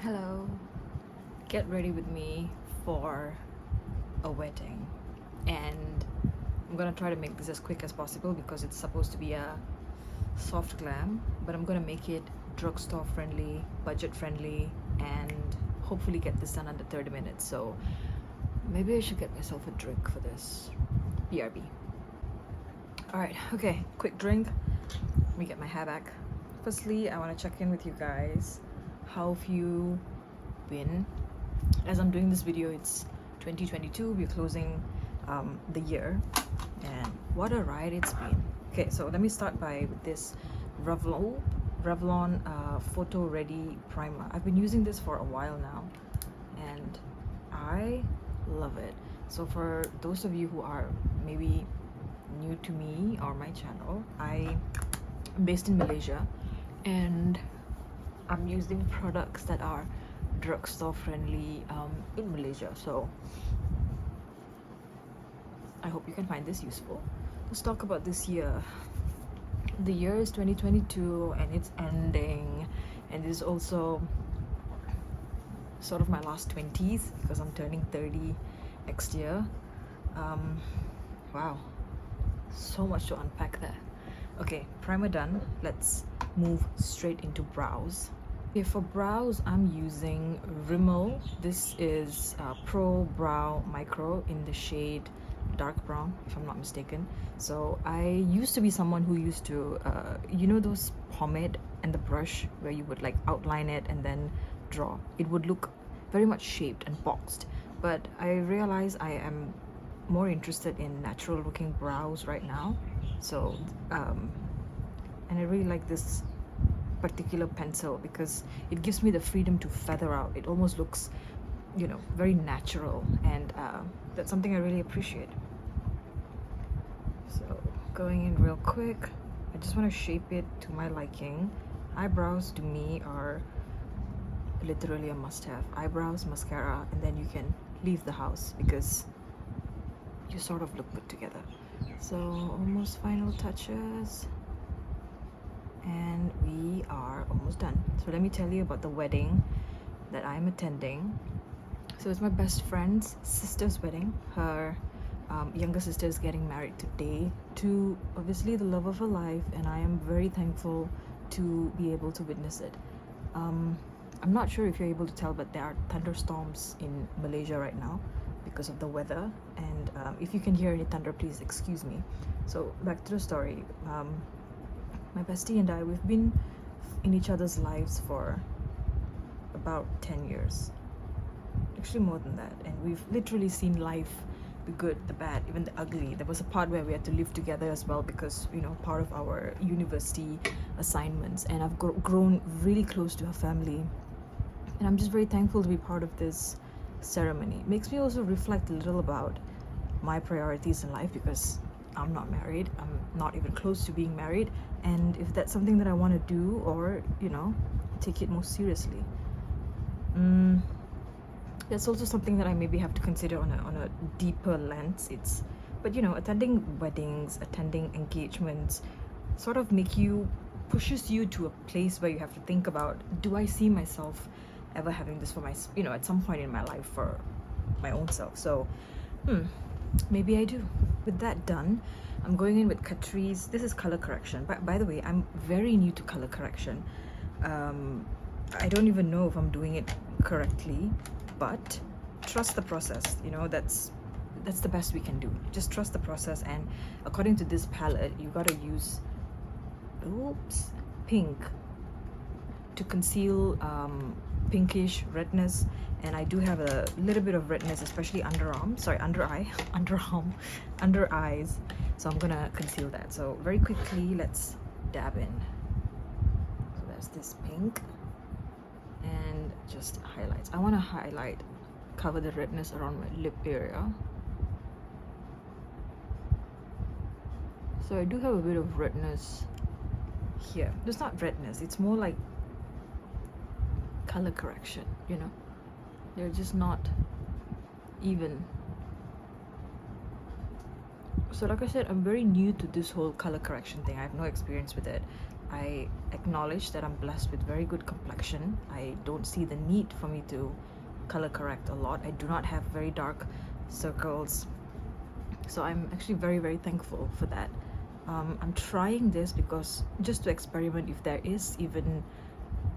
Hello, get ready with me for a wedding, and I'm gonna try to make this as quick as possible because it's supposed to be a soft glam, but I'm gonna make it drugstore friendly, budget friendly, and hopefully get this done under 30 minutes. So maybe I should get myself a drink for this. BRB. Alright, okay, quick drink. Let me get my hair back. Firstly, I want to check in with you guys. How have you been? As I'm doing this video, it's 2022. We're closing the year, and what a ride it's been. Okay, so let me start by with this Revlon Photo Ready Primer. I've been using this for a while now, and I love it. So for those of you who are maybe new to me or my channel, I'm based in Malaysia, and I'm using products that are drugstore friendly in Malaysia. So I hope you can find this useful. Let's talk about this year. The year is 2022 and it's ending, and this is also sort of my last 20s because I'm turning 30 next year. Wow, so much to unpack there. Okay, primer done. Let's move straight into brows. Okay, for brows, I'm using Rimmel. This is Pro Brow Micro in the shade dark brown, if I'm not mistaken. So I used to be someone who used to, you know those pomade and the brush where you would like outline it and then draw? It would look very much shaped and boxed. But I realize I am more interested in natural looking brows right now. So, and I really like this particular pencil because it gives me the freedom to feather out. It almost looks, you know, very natural, and that's something I really appreciate. So going in real quick, I just want to shape it to my liking. Eyebrows to me are literally a must-have. Eyebrows, mascara, and then you can leave the house because you sort of look put together. So almost final touches, and we are almost done. So let me tell you about the wedding that I'm attending. So it's my best friend's sister's wedding. Her younger sister is getting married today to obviously the love of her life, and I am very thankful to be able to witness it. I'm not sure if you're able to tell, but there are thunderstorms in Malaysia right now because of the weather, and if you can hear any thunder, please excuse me. So back to the story. My bestie and I, we've been in each other's lives for about 10 years, actually more than that, and we've literally seen life, the good, the bad, even the ugly. There was a part where we had to live together as well because, you know, part of our university assignments, and I've grown really close to her family, and I'm just very thankful to be part of this ceremony. It makes me also reflect a little about my priorities in life because I'm not married. I'm not even close to being married, and if that's something that I want to do, or, you know, take it more seriously, that's also something that I maybe have to consider on a deeper lens. But you know, attending weddings, attending engagements sort of pushes you to a place where you have to think about, do I see myself ever having this for my, you know, at some point in my life for my own self? So maybe I do. With that done, I'm going in with Catrice. This is color correction. By the way, I'm very new to color correction. I don't even know if I'm doing it correctly, but trust the process. You know, that's the best we can do. Just trust the process, and according to this palette, you gotta use pink to conceal pinkish redness, and I do have a little bit of redness, especially under eyes, so I'm gonna conceal that. So very quickly, let's dab in. So that's this pink, and just highlights. I want to cover the redness around my lip area. So I do have a bit of redness here. It's not redness, it's more like color correction, you know. They're just not even. So like I said, I'm very new to this whole color correction thing. I have no experience with it. I acknowledge that I'm blessed with very good complexion. I don't see the need for me to color correct a lot. I do not have very dark circles, so I'm actually very, very thankful for that. I'm trying this because just to experiment if there is even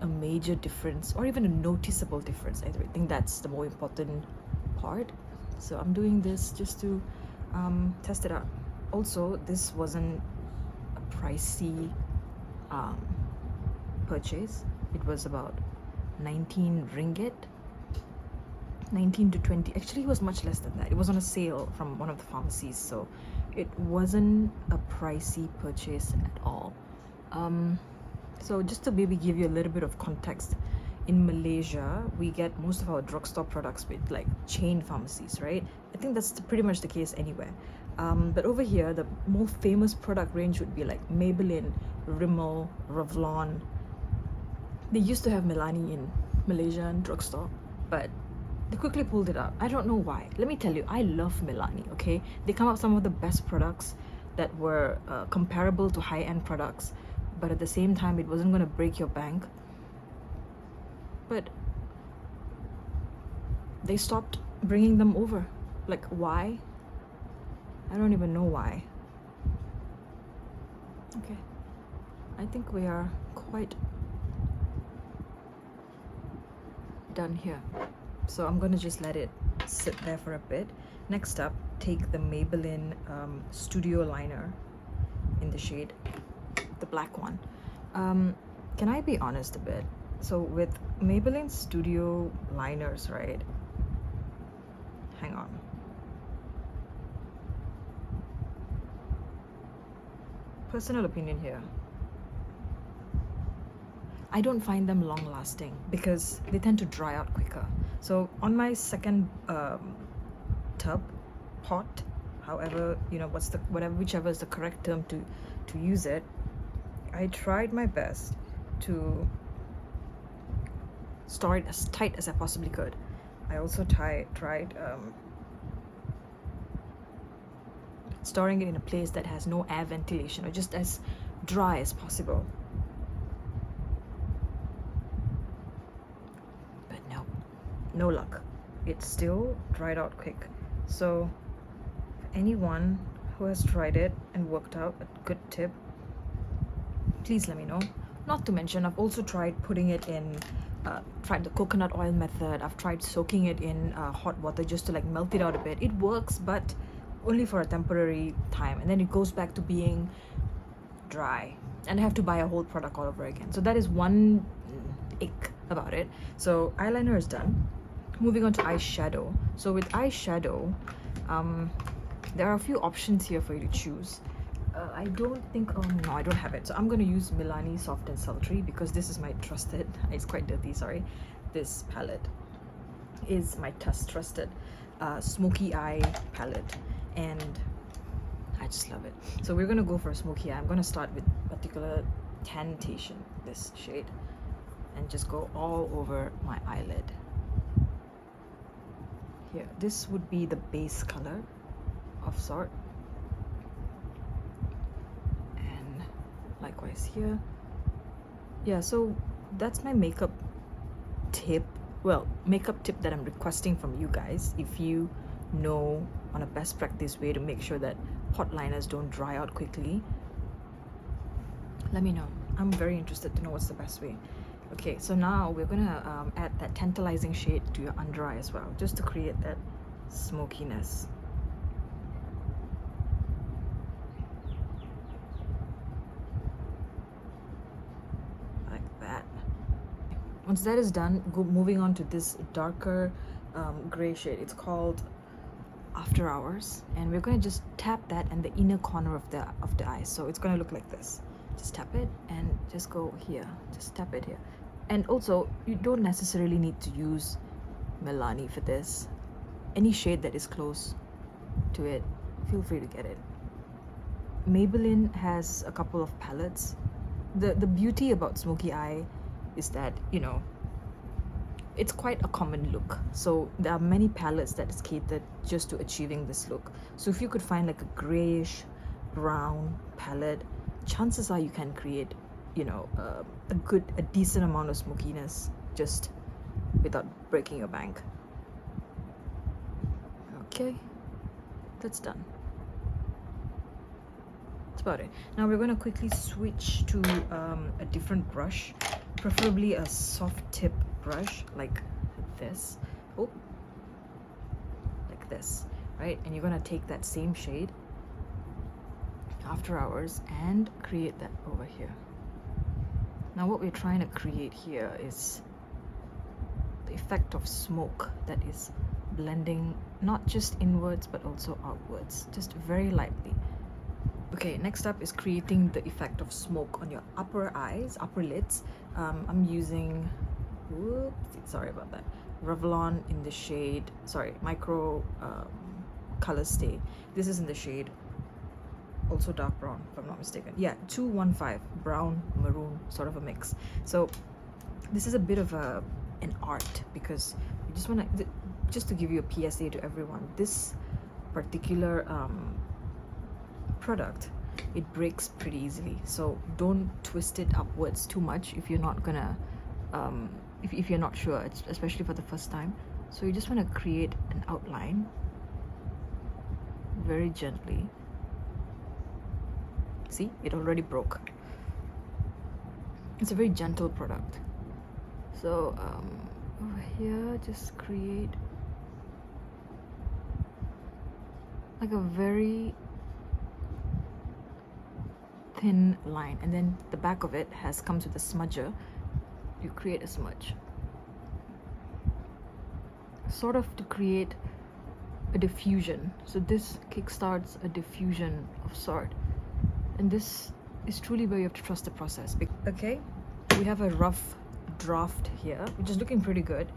a major difference or even a noticeable difference. I think that's the more important part. So I'm doing this just to test it out. Also, this wasn't a pricey purchase. It was about 19 ringgit, 19 to 20. Actually, it was much less than that. It was on a sale from one of the pharmacies, so it wasn't a pricey purchase at all. So just to maybe give you a little bit of context, in Malaysia, we get most of our drugstore products with like chain pharmacies, right? I think that's pretty much the case anywhere. But over here, the more famous product range would be like Maybelline, Rimmel, Revlon. They used to have Milani in Malaysia and drugstore, but they quickly pulled it out. I don't know why. Let me tell you, I love Milani, okay? They come up with some of the best products that were comparable to high-end products, but at the same time, it wasn't going to break your bank. But they stopped bringing them over. Like, why? I don't even know why. Okay. I think we are quite done here. So I'm gonna just let it sit there for a bit. Next up, take the Maybelline Studio liner in the shade, the black one. Can I be honest a bit? So with Maybelline Studio liners, right? Hang on. Personal opinion here. I don't find them long lasting because they tend to dry out quicker. So on my second pot, however, you know, whichever is the correct term to use it, I tried my best to store it as tight as I possibly could. I also tried storing it in a place that has no air ventilation or just as dry as possible. But no luck. It still dried out quick. So anyone who has tried it and worked out a good tip, please let me know. Not to mention, I've also tried putting it in tried the coconut oil method. I've tried soaking it in hot water just to like melt it out a bit. It works, but only for a temporary time, and then it goes back to being dry and I have to buy a whole product all over again. So that is one ick about it. So eyeliner is done. Moving on to eyeshadow. So with eyeshadow, there are a few options here for you to choose. I don't think, oh no, I don't have it. So I'm going to use Milani Soft and Sultry because this is my trusted, it's quite dirty, sorry. This palette is my trusted smoky eye palette, and I just love it. So we're going to go for a smoky eye. I'm going to start with particular Tantation, this shade, and just go all over my eyelid. Here, this would be the base color of sort. Likewise here. Yeah, so that's my makeup tip. Well, makeup tip that I'm requesting from you guys. If you know on a best practice way to make sure that pot liners don't dry out quickly, let me know. I'm very interested to know what's the best way. Okay, so now we're gonna add that tantalizing shade to your under eye as well, just to create that smokiness. Once that is done, moving on to this darker gray shade. It's called After Hours, and we're going to just tap that in the inner corner of the eye. So it's going to look like this. Just tap it and just go here. Just tap it here. And also, you don't necessarily need to use Milani for this. Any shade that is close to it, feel free to get it. Maybelline has a couple of palettes. The beauty about smoky eye is that, you know, it's quite a common look. So there are many palettes that is catered just to achieving this look. So if you could find like a grayish brown palette, chances are you can create you know, a decent amount of smokiness just without breaking your bank. Okay, that's done. That's about it. Now we're going to quickly switch to a different brush, preferably a soft tip brush like this. Oh, like this, right? And you're going to take that same shade, After Hours, and create that over here. Now what we're trying to create here is the effect of smoke that is blending not just inwards but also outwards, just very lightly. Okay, next up is creating the effect of smoke on your upper eyes, upper lids. I'm using, sorry about that, Revlon in the shade, micro color stay. This is in the shade also dark brown, if I'm not mistaken. Yeah, 215, brown maroon, sort of a mix. So this is a bit of an art, because you just want to, just to give you a PSA to everyone, this particular product, it breaks pretty easily, so don't twist it upwards too much if you're not gonna if you're not sure, especially for the first time. So you just want to create an outline very gently. See, it already broke. It's a very gentle product. So over here, just create like a very thin line, and then the back of it comes with a smudger. You create a smudge, sort of to create a diffusion. So this kickstarts a diffusion of sort, and this is truly where you have to trust the process. Okay, we have a rough draft here, which is looking pretty good.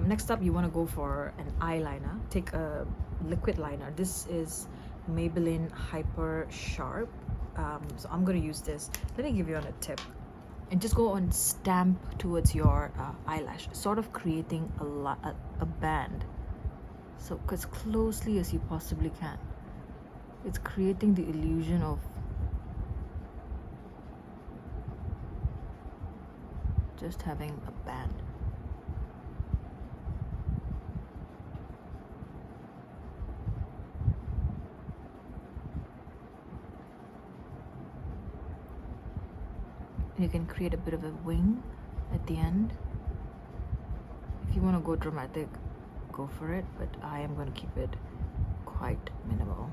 Next up, you want to go for an eyeliner. Take a liquid liner. This is Maybelline Hyper Sharp. So I'm going to use this. Let me give you on a tip, and just go on stamp towards your eyelash, sort of creating a band. So as closely as you possibly can. It's creating the illusion of just having a band. You can create a bit of a wing at the end. If you want to go dramatic, go for it, but I am going to keep it quite minimal.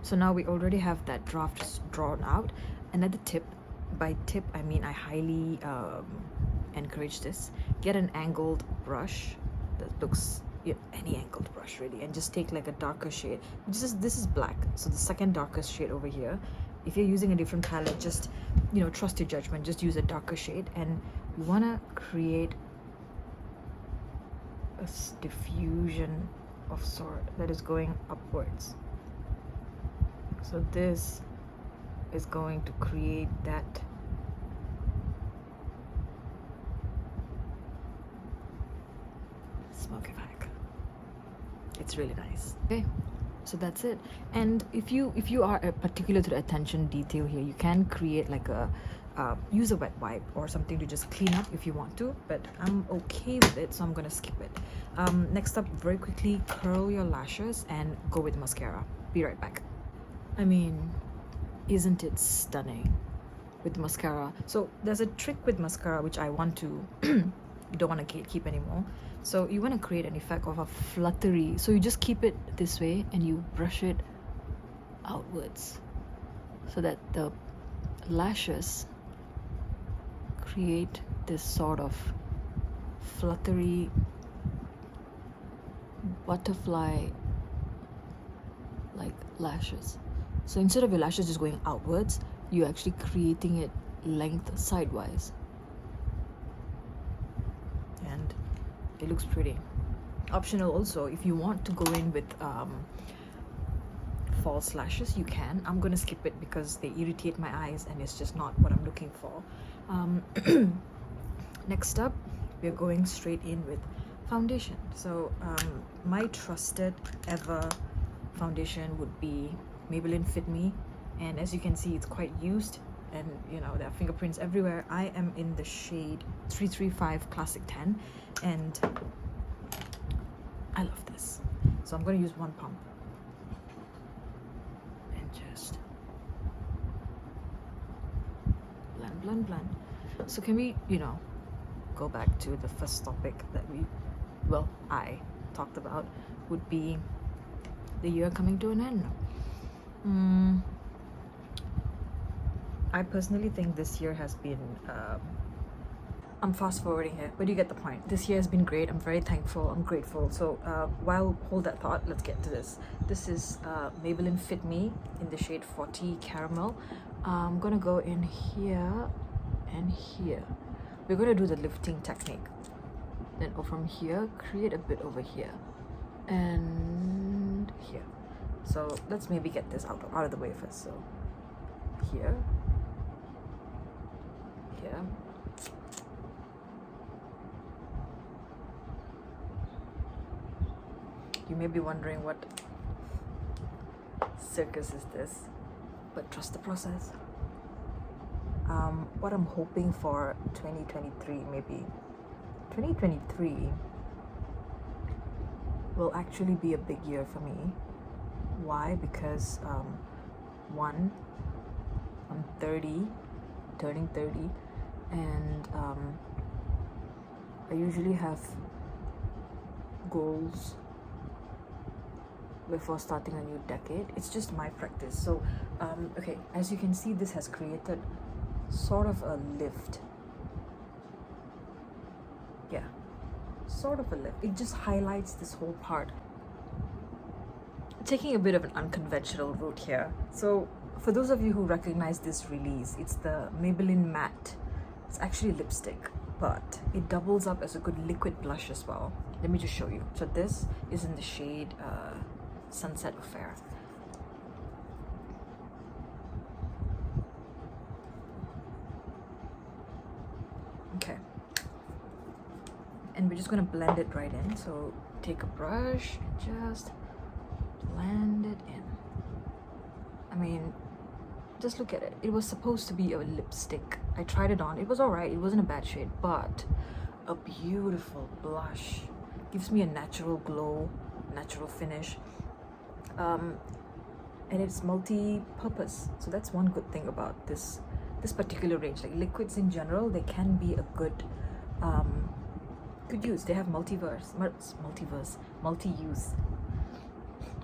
So now we already have that draft drawn out. Another tip, by tip I mean I highly encourage this. Get an angled brush that looks, any angled brush really, and just take like a darker shade. This is black, so the second darkest shade over here. If you're using a different palette, just trust your judgment, just use a darker shade, and you want to create a diffusion of sort that is going upwards. So this is going to create that smoke effect. It's really nice. Okay, so that's it. And if you are particular to the attention detail here, you can create like a use a wet wipe or something to just clean up if you want to, but I'm okay with it, so I'm gonna skip it. Next up, very quickly, curl your lashes and go with mascara. Be right back. I mean, isn't it stunning with mascara? So there's a trick with mascara which I want to don't want to gatekeep anymore. So you want to create an effect of a fluttery, so you just keep it this way and you brush it outwards so that the lashes create this sort of fluttery butterfly like lashes. So instead of your lashes just going outwards, you're actually creating it length sidewise, and it looks pretty. Optional also, if you want to go in with false lashes, you can. I'm gonna skip it because they irritate my eyes and it's just not what I'm looking for. Next up, we're going straight in with foundation. So my trusted ever foundation would be Maybelline Fit Me, and as you can see, it's quite used, and you know, there are fingerprints everywhere. I am in the shade 335 Classic 10, and I love this. So I'm going to use one pump and just blend. So can we, you know, go back to the first topic that I talked about, would be the year coming to an end. I personally think this year has been I'm fast forwarding here, but you get the point. This year has been great. I'm very thankful, I'm grateful. So while hold that thought, let's get to this. This is Maybelline Fit Me in the shade 40 Caramel. I'm gonna go in here and here. We're gonna do the lifting technique. Then from here, create a bit over here and here. So let's maybe get this out of the way first. So here. You may be wondering what circus is this, but trust the process. What I'm hoping for 2023, maybe 2023 will actually be a big year for me. Why? Because one, I'm 30, turning 30, and I usually have goals before starting a new decade. It's just my practice. So okay, as you can see, this has created sort of a lift. Yeah, sort of a lift. It just highlights this whole part. Taking a bit of an unconventional route here. So for those of you who recognize this release, it's the Maybelline Matte. It's actually lipstick, but it doubles up as a good liquid blush as well. Let me just show you. So this is in the shade Sunset Affair. Okay, and we're just gonna blend it right in. So take a brush and just blend it in. I mean, just look at it. It was supposed to be a lipstick. I tried it on. It was alright. It wasn't a bad shade, but a beautiful blush. Gives me a natural glow, natural finish. And it's multi-purpose. So that's one good thing about this particular range. Like liquids in general, they can be a good use. They have multi-use.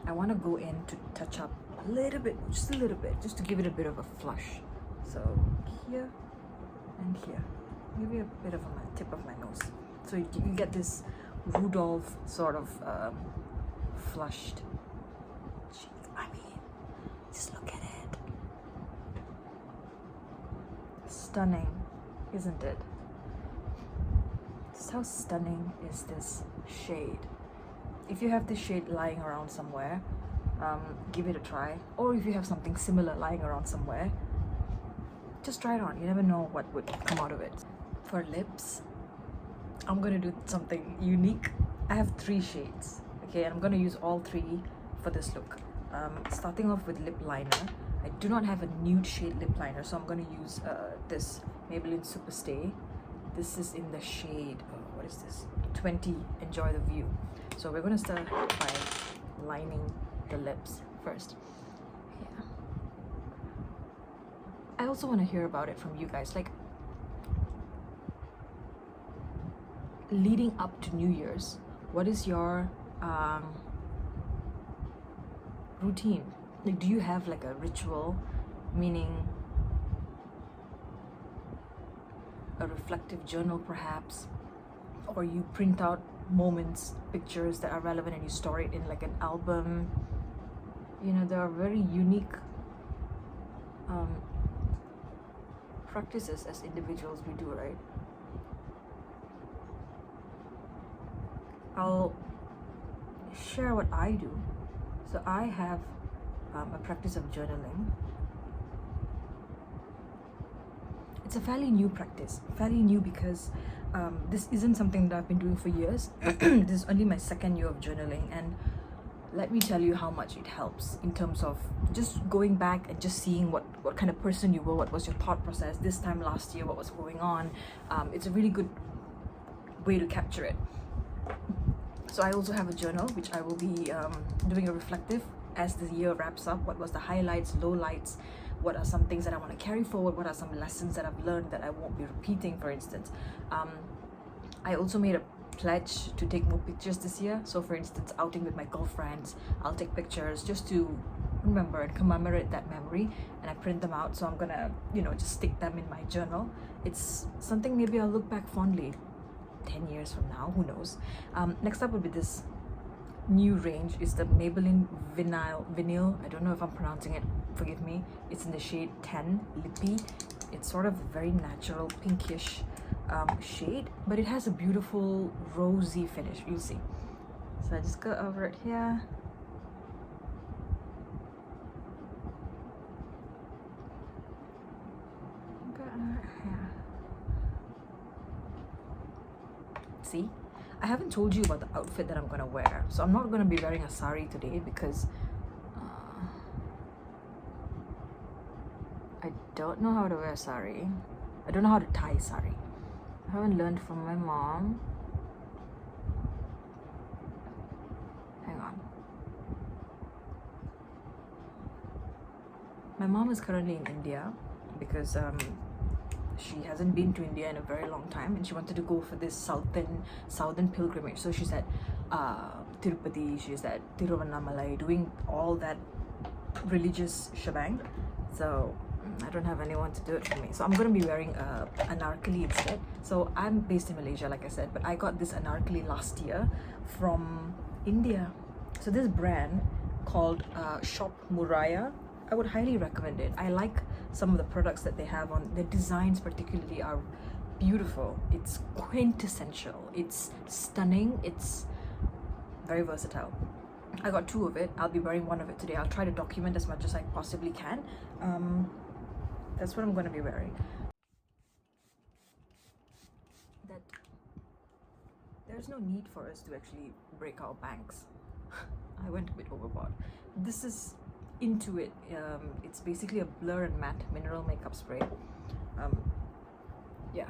I want to go in to touch up a little bit, just a little bit, just to give it a bit of a flush. So here and here, maybe a bit of my tip of my nose. So you get this Rudolph sort of flushed cheek. I mean, just look at it. Stunning, isn't it? Just how stunning is this shade? If you have this shade lying around somewhere, give it a try. Or if you have something similar lying around somewhere, just try it on. You never know what would come out of it. For lips, I'm gonna do something unique. I have 3 shades, okay, and I'm gonna use all 3 for this look. Starting off with lip liner. I do not have a nude shade lip liner, so I'm gonna use this Maybelline Superstay. This is in the shade, what is this? 20, Enjoy the View. So we're gonna start by lining the lips first. Yeah. I also want to hear about it from you guys. Like, leading up to New Year's, what is your routine? Like, do you have like a ritual, meaning a reflective journal perhaps, or you print out moments, pictures that are relevant and you store it in like an album? You know, there are very unique practices as individuals we do, right? I'll share what I do. So I have a practice of journaling. It's a fairly new practice, fairly new because this isn't something that I've been doing for years. This is only my 2nd year of journaling, and let me tell you how much it helps in terms of just going back and just seeing what kind of person you were, what was your thought process this time last year, what was going on. It's a really good way to capture it. So I also have a journal which I will be doing a reflective as the year wraps up. What was the highlights, lowlights, what are some things that I want to carry forward, what are some lessons that I've learned that I won't be repeating, for instance. I also made a pledge to take more pictures this year. So for instance, outing with my girlfriends, I'll take pictures just to remember and commemorate that memory, and I print them out. So I'm gonna, you know, just stick them in my journal. It's something maybe I'll look back fondly 10 years from now, who knows. Next up would be this new range. Is the Maybelline vinyl. I don't know if I'm pronouncing it, forgive me. It's in the shade 10 Lippy. It's sort of a very natural pinkish shade, but it has a beautiful rosy finish. You'll see. So I just go over it here. See, I haven't told you about the outfit that I'm gonna wear, so I'm not gonna be wearing a sari today because I don't know how to wear sari. I don't know how to tie sari. I haven't learned from my mom. Hang on. My mom is currently in India because she hasn't been to India in a very long time, and she wanted to go for this southern pilgrimage. So she's at Tirupati, she's at Tiruvannamalai, doing all that religious shebang. So I don't have anyone to do it for me, so I'm gonna be wearing anarkali instead. So I'm based in Malaysia, like I said, but I got this anarkali last year from India. So this brand called Shop Murraya, I would highly recommend it. I like some of the products that they have on. Their designs particularly are beautiful. It's quintessential, it's stunning, it's very versatile. I got 2 of it. I'll be wearing 1 of it today. I'll try to document as much as I possibly can. That's what I'm going to be wearing. That there's no need for us to actually break our banks. I went a bit overboard. This is Into It. It's basically a blur and matte mineral makeup spray. Yeah.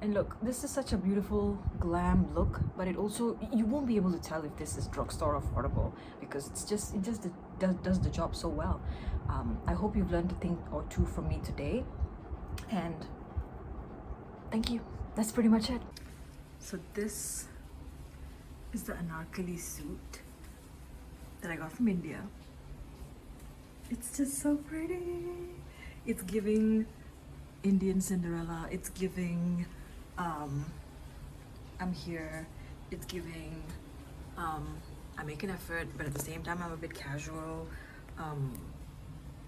And look, this is such a beautiful glam look, but it also, you won't be able to tell if this is drugstore or affordable because it just does the job so well. I hope you've learned a thing or two from me today, and thank you. That's pretty much it. So this is the anarkali suit that I got from India. It's just so pretty. It's giving Indian Cinderella. It's giving I'm here. It's giving I make an effort, but at the same time I'm a bit casual.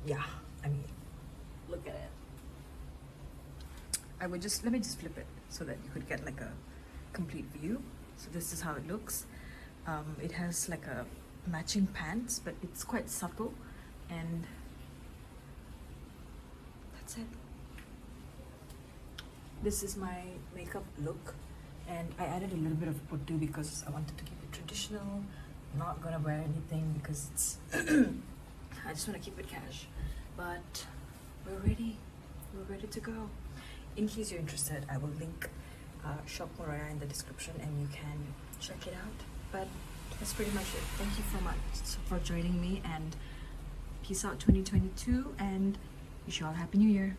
Yeah, I mean, look at it. Let me just flip it so that you could get like a complete view. So this is how it looks. It has like a matching pants, but it's quite subtle, and that's it. This is my makeup look, and I added a little bit of puttu because I wanted to keep it traditional. I'm not gonna wear anything because it's I just want to keep it cash. But we're ready to go. In case you're interested, I will link Shop Murraya in the description and you can check it out. But that's pretty much it. Thank you so much for joining me, and peace out 2022, and wish you all a happy new year.